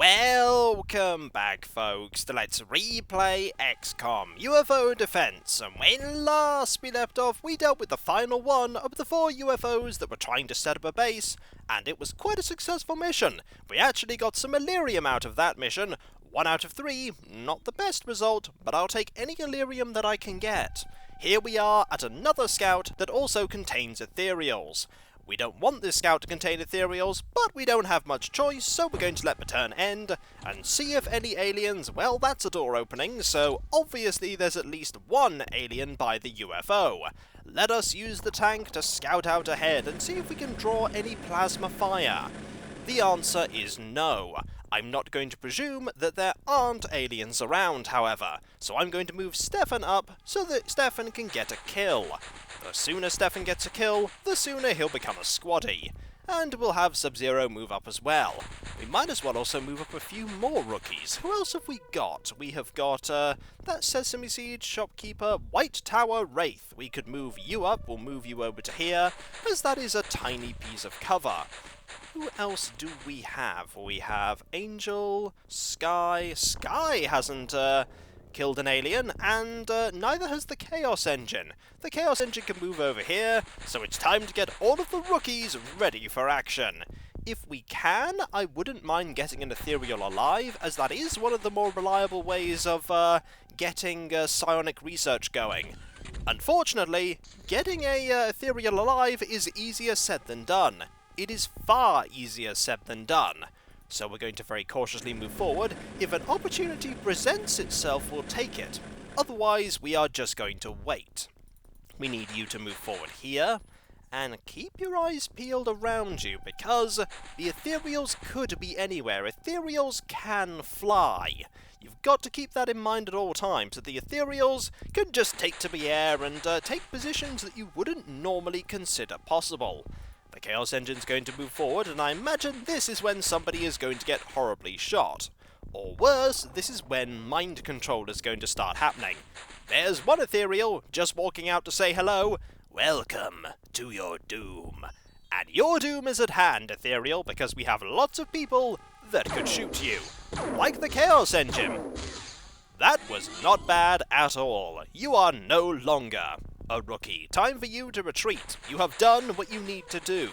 Welcome back, folks, to Let's Replay XCOM UFO Defense, and when last we left off, we dealt with the final one of the 4 UFOs that were trying to set up a base, and it was quite a successful mission. We actually got some Illyrium out of that mission, 1 out of 3, not the best result, but I'll take any Illyrium that I can get. Here we are at another scout that also contains Ethereals. We don't want this scout to contain Ethereals, but we don't have much choice, so we're going to let the turn end, and see if any aliens. Well, that's a door opening, so obviously there's at least one alien by the UFO. Let us use the tank to scout out ahead, and see if we can draw any plasma fire. The answer is no. I'm not going to presume that there aren't aliens around, however, so I'm going to move Stefan up so that Stefan can get a kill. The sooner Stefan gets a kill, the sooner he'll become a squaddie. And we'll have Sub-Zero move up as well. We might as well also move up a few more rookies. Who else have we got? We have got that Sesame Seed, Shopkeeper, White Tower, Wraith. We could move you up, we'll move you over to here, as that is a tiny piece of cover. Who else do we have? We have Angel, Sky. Sky hasn't killed an alien, and neither has the Chaos Engine. The Chaos Engine can move over here, so it's time to get all of the rookies ready for action. If we can, I wouldn't mind getting an Ethereal alive, as that is one of the more reliable ways of getting psionic research going. Unfortunately, getting a Ethereal alive is easier said than done. It is far easier said than done. So we're going to very cautiously move forward. If an opportunity presents itself, we'll take it. Otherwise, we are just going to wait. We need you to move forward here, and keep your eyes peeled around you, because the Ethereals could be anywhere. Ethereals can fly. You've got to keep that in mind at all times, that the Ethereals can just take to the air and take positions that you wouldn't normally consider possible. The Chaos Engine's going to move forward, and I imagine this is when somebody is going to get horribly shot. Or worse, this is when mind control is going to start happening. There's one Ethereal just walking out to say hello. Welcome to your doom. And your doom is at hand, Ethereal, because we have lots of people that could shoot you. Like the Chaos Engine. That was not bad at all. You are no longer a rookie. Time for you to retreat. You have done what you need to do,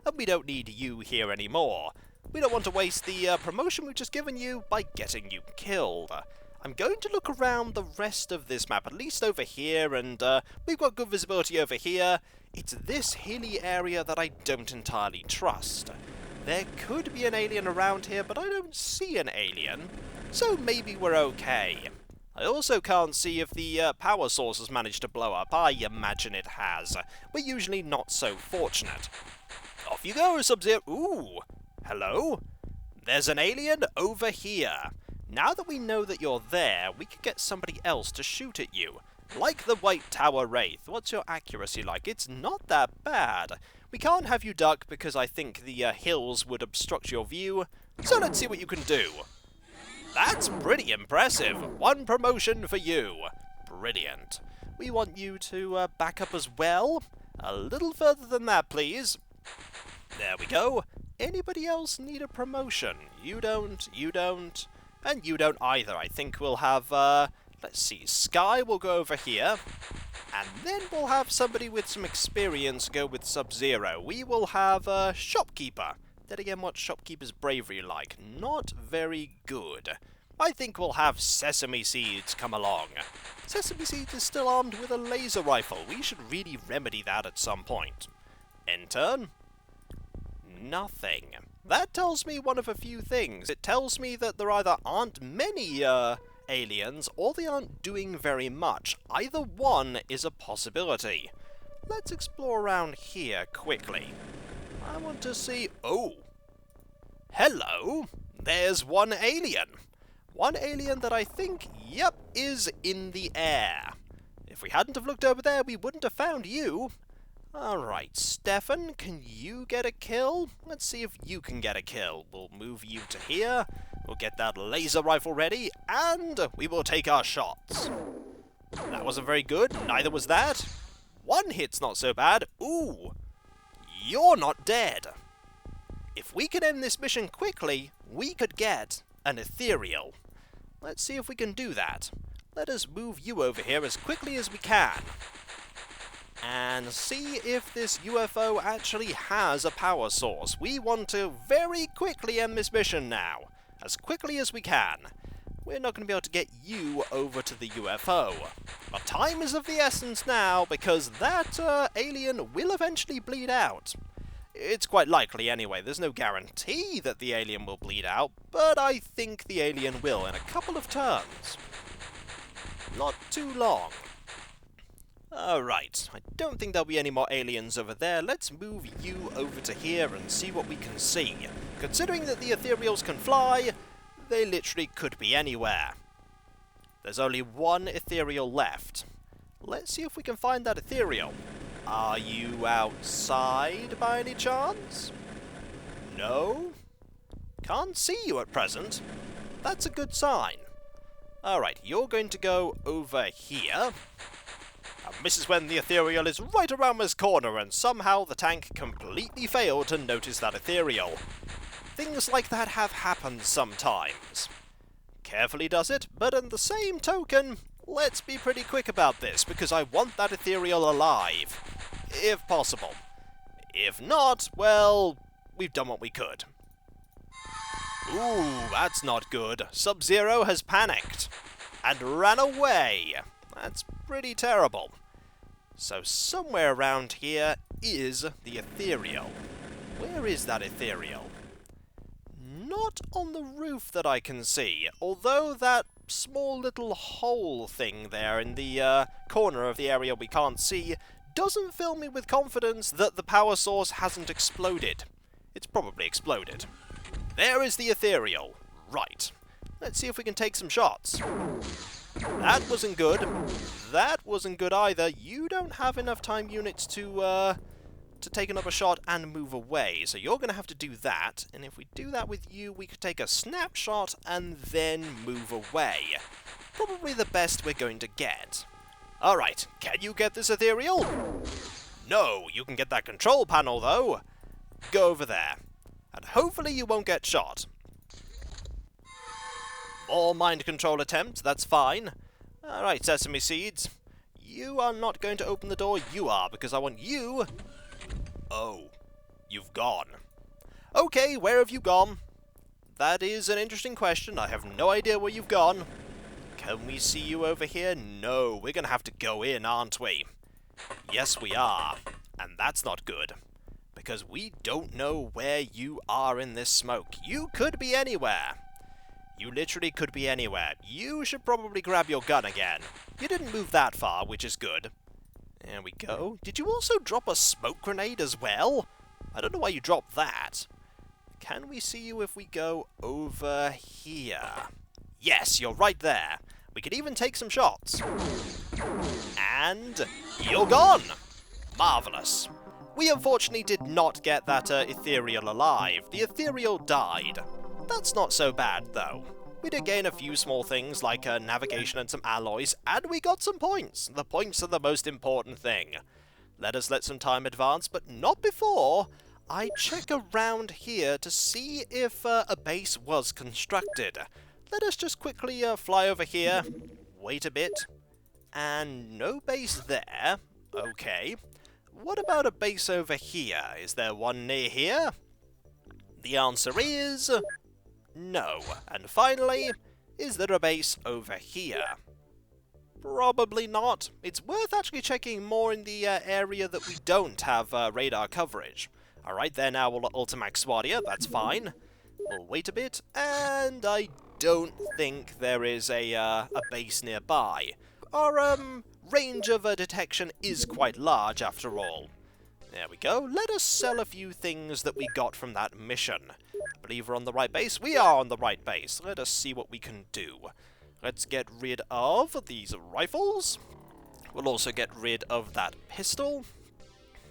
and we don't need you here anymore. We don't want to waste the promotion we've just given you by getting you killed. I'm going to look around the rest of this map, at least over here, and we've got good visibility over here. It's this hilly area that I don't entirely trust. There could be an alien around here, but I don't see an alien, so maybe we're okay. I also can't see if the power source has managed to blow up. I imagine it has. We're usually not so fortunate. Off you go, Sub-Zero. Ooh, hello? There's an alien over here. Now that we know that you're there, we could get somebody else to shoot at you. Like the White Tower Wraith. What's your accuracy like? It's not that bad. We can't have you duck because I think the hills would obstruct your view. So let's see what you can do. That's pretty impressive. 1 promotion for you. Brilliant. We want you to back up as well. A little further than that, please. There we go. Anybody else need a promotion? You don't, and you don't either. I think we'll have, let's see, Sky will go over here, and then we'll have somebody with some experience go with Sub-Zero. We will have a Shopkeeper. Then again, what's Shopkeeper's bravery like? Not very good. I think we'll have Sesame Seeds come along. Sesame Seeds is still armed with a laser rifle. We should really remedy that at some point. Intern? Nothing. That tells me one of a few things. It tells me that there either aren't many aliens, or they aren't doing very much. Either one is a possibility. Let's explore around here quickly. I want to see... Oh! Hello! There's one alien! One alien that I think, yep, is in the air. If we hadn't have looked over there, we wouldn't have found you. Alright, Stefan, can you get a kill? Let's see if you can get a kill. We'll move you to here, we'll get that laser rifle ready, and we will take our shots. That wasn't very good, neither was that. 1 hit's not so bad. Ooh! You're not dead. If we can end this mission quickly, we could get an Ethereal. Let's see if we can do that. Let us move you over here as quickly as we can. And see if this UFO actually has a power source. We want to very quickly end this mission now. As quickly as we can. We're not going to be able to get you over to the UFO. But time is of the essence now, because that alien will eventually bleed out. It's quite likely anyway. There's no guarantee that the alien will bleed out, but I think the alien will in a couple of turns. Not too long. Alright, I don't think there'll be any more aliens over there. Let's move you over to here and see what we can see. Considering that the Ethereals can fly, they literally could be anywhere. There's only one Ethereal left. Let's see if we can find that Ethereal. Are you outside by any chance? No? Can't see you at present. That's a good sign. Alright, you're going to go over here. And this is when the Ethereal is right around this corner, and somehow the tank completely failed to notice that Ethereal. Things like that have happened sometimes. Carefully does it, but in the same token, let's be pretty quick about this, because I want that Ethereal alive. If possible. If not, well, we've done what we could. Ooh, that's not good. Sub-Zero has panicked. And ran away. That's pretty terrible. So somewhere around here is the Ethereal. Where is that Ethereal? Not on the roof that I can see, although that small little hole thing there in the corner of the area we can't see doesn't fill me with confidence that the power source hasn't exploded. It's probably exploded. There is the Ethereal. Right. Let's see if we can take some shots. That wasn't good. That wasn't good either. You don't have enough time units to take another shot and move away, so you're going to have to do that, and if we do that with you, we could take a snapshot and then move away. Probably the best we're going to get. Alright, can you get this Ethereal? No, you can get that control panel though. Go over there, and hopefully you won't get shot. More mind control attempts, that's fine. Alright, Sesame Seeds. You are not going to open the door, you are, because I want you... Oh, you've gone. Okay, where have you gone? That is an interesting question. I have no idea where you've gone. Can we see you over here? No, we're going to have to go in, aren't we? Yes, we are. And that's not good. Because we don't know where you are in this smoke. You could be anywhere. You literally could be anywhere. You should probably grab your gun again. You didn't move that far, which is good. There we go. Did you also drop a smoke grenade as well? I don't know why you dropped that. Can we see you if we go over here? Yes, you're right there. We could even take some shots. And you're gone! Marvellous. We unfortunately did not get that Ethereal alive. The Ethereal died. That's not so bad, though. We did gain a few small things like navigation and some alloys, and we got some points. The points are the most important thing. Let us let some time advance, but not before I check around here to see if a base was constructed. Let us just quickly fly over here, wait a bit, and no base there. Okay. What about a base over here? Is there one near here? The answer is... no. And finally, is there a base over here? Probably not. It's worth actually checking more in the area that we don't have radar coverage. Alright, there now, Ultimax Swadia, that's fine. We'll wait a bit, and I don't think there is a base nearby. Our range of detection is quite large, after all. There we go. Let us sell a few things that we got from that mission. I believe we're on the right base. We are on the right base. Let us see what we can do. Let's get rid of these rifles. We'll also get rid of that pistol.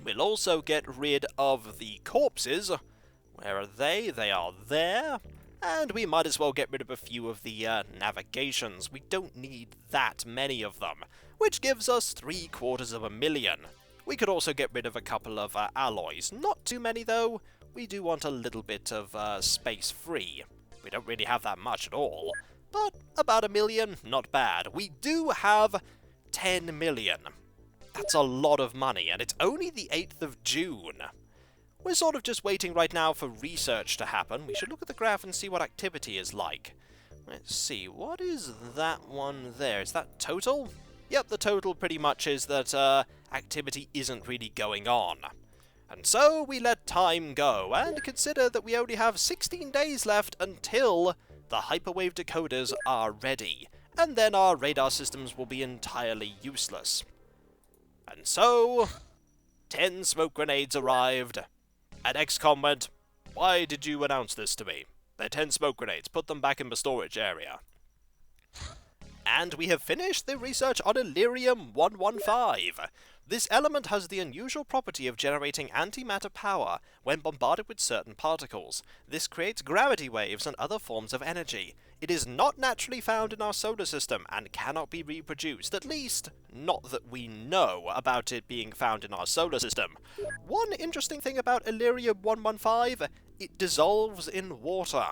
We'll also get rid of the corpses. Where are they? They are there. And we might as well get rid of a few of the navigations. We don't need that many of them, which gives us 750,000. We could also get rid of a couple of alloys. Not too many, though. We do want a little bit of space free. We don't really have that much at all. But about 1 million, not bad. We do have 10 million. That's a lot of money, and it's only the 8th of June. We're sort of just waiting right now for research to happen. We should look at the graph and see what activity is like. Let's see, what is that one there? Is that total? Yep, the total pretty much is that activity isn't really going on. And so we let time go, and consider that we only have 16 days left until the hyperwave decoders are ready, and then our radar systems will be entirely useless. And so 10 smoke grenades arrived, and XCOM went, "Why did you announce this to me? They're 10 smoke grenades, put them back in the storage area." And we have finished the research on Elerium-115. This element has the unusual property of generating antimatter power when bombarded with certain particles. This creates gravity waves and other forms of energy. It is not naturally found in our solar system and cannot be reproduced, at least not that we know about it being found in our solar system. One interesting thing about Elerium-115, it dissolves in water.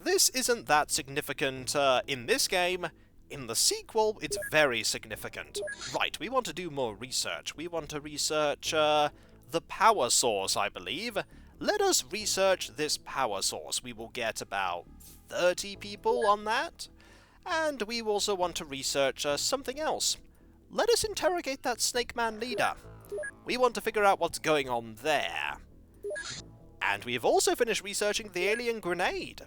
This isn't that significant in this game. In the sequel, it's very significant. Right, we want to do more research. We want to research the power source, I believe. Let us research this power source. We will get about 30 people on that. And we also want to research something else. Let us interrogate that Snake Man leader. We want to figure out what's going on there. And we have also finished researching the alien grenade.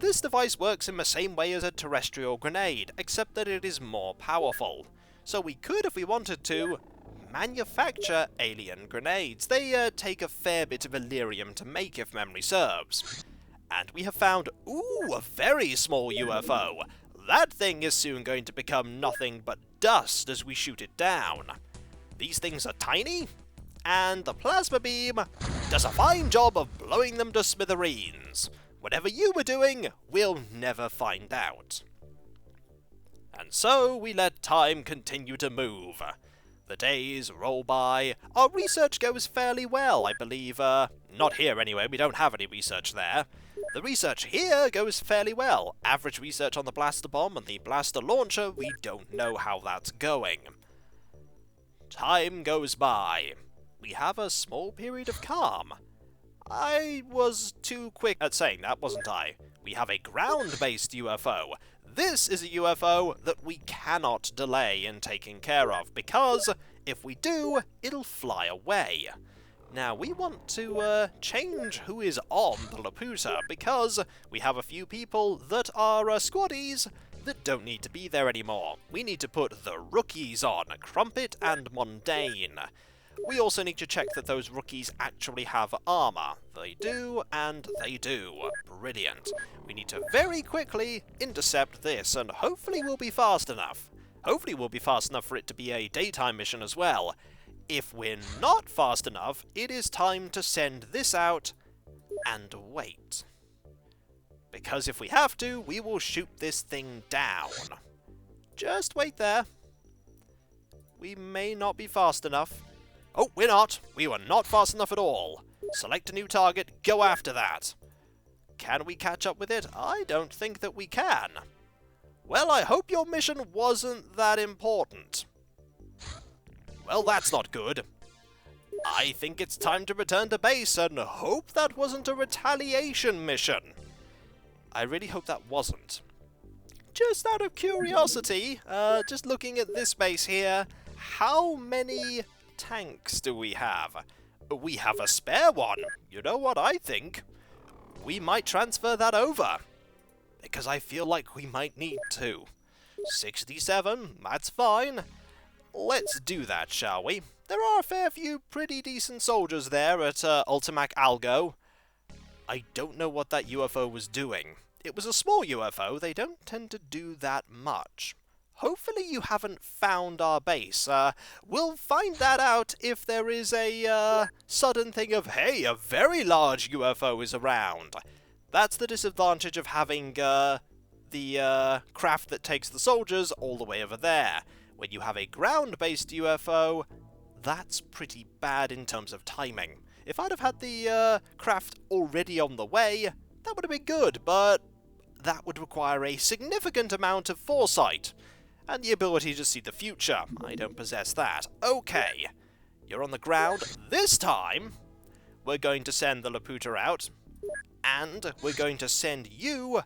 This device works in the same way as a terrestrial grenade, except that it is more powerful. So we could, if we wanted to, manufacture alien grenades. They take a fair bit of Elerium to make, if memory serves. And we have found, ooh, a very small UFO. That thing is soon going to become nothing but dust as we shoot it down. These things are tiny, and the plasma beam does a fine job of blowing them to smithereens. Whatever you were doing, we'll never find out. And so we let time continue to move. The days roll by. Our research goes fairly well, I believe. Not here anyway, we don't have any research there. The research here goes fairly well. Average research on the blaster bomb and the blaster launcher, we don't know how that's going. Time goes by. We have a small period of calm. I was too quick at saying that, wasn't I? We have a ground-based UFO. This is a UFO that we cannot delay in taking care of, because if we do, it'll fly away. Now, we want to change who is on the Laputa, because we have a few people that are squaddies that don't need to be there anymore. We need to put the rookies on, Crumpet and Mundane. We also need to check that those rookies actually have armor. They do, and they do. Brilliant. We need to very quickly intercept this, and hopefully we'll be fast enough. Hopefully we'll be fast enough for it to be a daytime mission as well. If we're not fast enough, it is time to send this out and wait. Because if we have to, we will shoot this thing down. Just wait there. We may not be fast enough. Oh, we're not. We were not fast enough at all. Select a new target, go after that. Can we catch up with it? I don't think that we can. Well, I hope your mission wasn't that important. Well, that's not good. I think it's time to return to base and hope that wasn't a retaliation mission. I really hope that wasn't. Just out of curiosity, just looking at this base here, how many tanks do we have? We have a spare one. You know what I think? We might transfer that over. Because I feel like we might need to. 67, that's fine. Let's do that, shall we? There are a fair few pretty decent soldiers there at Ultimac Algo. I don't know what that UFO was doing. It was a small UFO. They don't tend to do that much. Hopefully you haven't found our base. We'll find that out if there is a sudden thing of, hey, a very large UFO is around. That's the disadvantage of having the craft that takes the soldiers all the way over there. When you have a ground-based UFO, that's pretty bad in terms of timing. If I'd have had the craft already on the way, that would have been good, but that would require a significant amount of foresight, and the ability to see the future. I don't possess that. Okay, you're on the ground. This time, we're going to send the Laputa out, and we're going to send you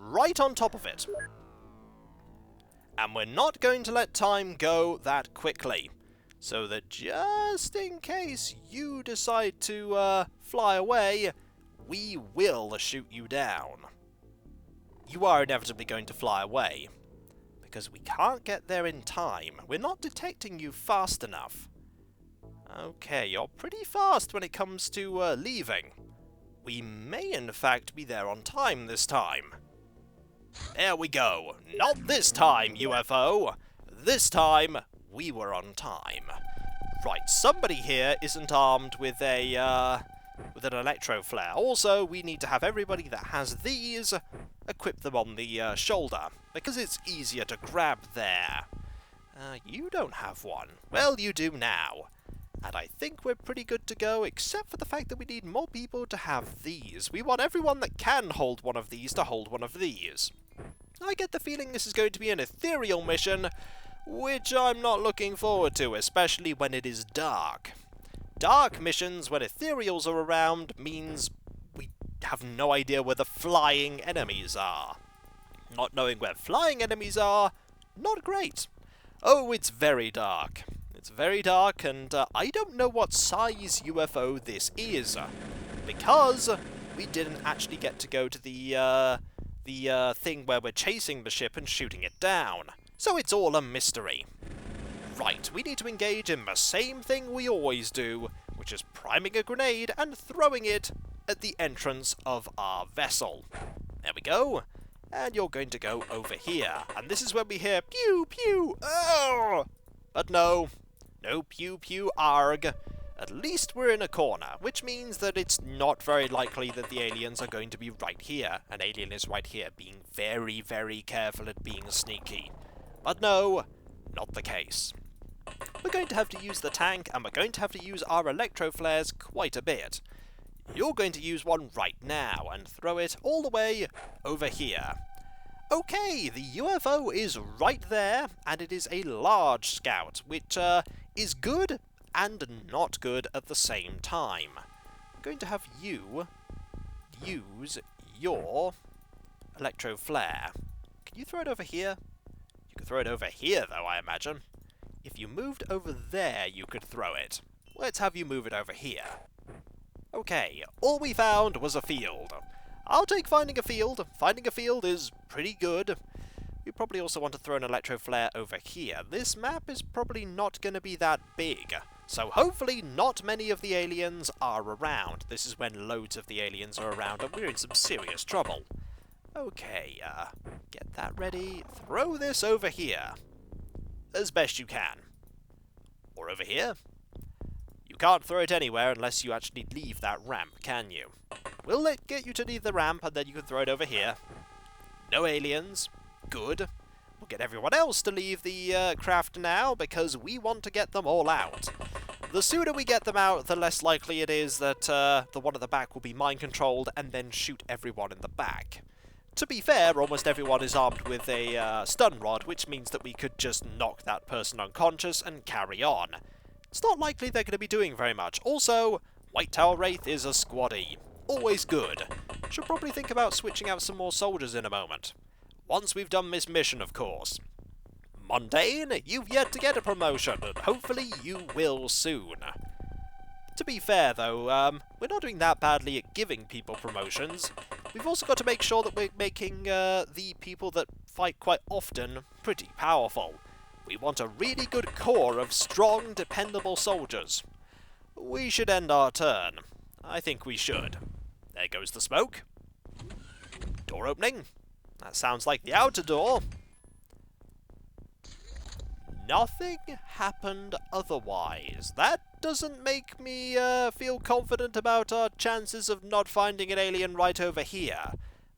right on top of it. And we're not going to let time go that quickly, so that just in case you decide to fly away, we will shoot you down. You are inevitably going to fly away, because we can't get there in time. We're not detecting you fast enough. Okay, you're pretty fast when it comes to leaving. We may in fact be there on time this time. There we go. Not this time, UFO. This time, we were on time. Right, somebody here isn't armed with an electro flare. Also, we need to have everybody that has these equip them on the shoulder, because it's easier to grab there. You don't have one. Well, you do now. And I think we're pretty good to go, except for the fact that we need more people to have these. We want everyone that can hold one of these to hold one of these. I get the feeling this is going to be an ethereal mission, which I'm not looking forward to, especially when it is dark. Dark missions, when ethereals are around, means we have no idea where the flying enemies are. Not knowing where flying enemies are, not great. Oh, it's very dark. It's very dark, and I don't know what size UFO this is, because we didn't actually get to go to the thing where we're chasing the ship and shooting it down. So it's all a mystery. Right, we need to engage in the same thing we always do, which is priming a grenade and throwing it at the entrance of our vessel. There we go. And you're going to go over here. And this is when we hear pew pew. Oh! But no. No pew pew arg. At least we're in a corner, which means that it's not very likely that the aliens are going to be right here. An alien is right here, being very, very careful at being sneaky. But no, not the case. We're going to have to use the tank, and we're going to have to use our electro flares quite a bit. You're going to use one right now, and throw it all the way over here. Okay, the UFO is right there, and it is a large scout, which is good and not good at the same time. I'm going to have you use your electro flare. Can you throw it over here? You could throw it over here, though, I imagine. If you moved over there, you could throw it. Let's have you move it over here. Okay, all we found was a field. I'll take finding a field. Finding a field is pretty good. We probably also want to throw an electro flare over here. This map is probably not going to be that big, so hopefully not many of the aliens are around. This is when loads of the aliens are around and we're in some serious trouble. Okay, get that ready. Throw this over here. As best you can. Or over here. You can't throw it anywhere unless you actually leave that ramp, can you? We'll get you to leave the ramp and then you can throw it over here. No aliens. Good. We'll get everyone else to leave the craft now because we want to get them all out. The sooner we get them out, the less likely it is that the one at the back will be mind-controlled and then shoot everyone in the back. To be fair, almost everyone is armed with a stun rod, which means that we could just knock that person unconscious and carry on. It's not likely they're going to be doing very much. Also, White Tower Wraith is a squaddie. Always good. Should probably think about switching out some more soldiers in a moment. Once we've done this mission, of course. Mundane, you've yet to get a promotion, and hopefully you will soon. To be fair, though, we're not doing that badly at giving people promotions. We've also got to make sure that we're making the people that fight quite often pretty powerful. We want a really good core of strong, dependable soldiers. We should end our turn. I think we should. There goes the smoke. Door opening. That sounds like the outer door. Nothing happened otherwise. That doesn't make me feel confident about our chances of not finding an alien right over here.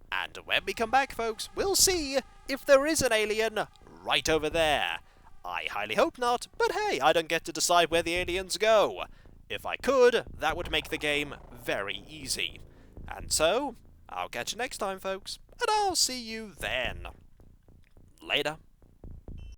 And when we come back, folks, we'll see if there is an alien right over there. I highly hope not, but hey, I don't get to decide where the aliens go. If I could, that would make the game very easy. And so, I'll catch you next time, folks. and I'll see you then. Later.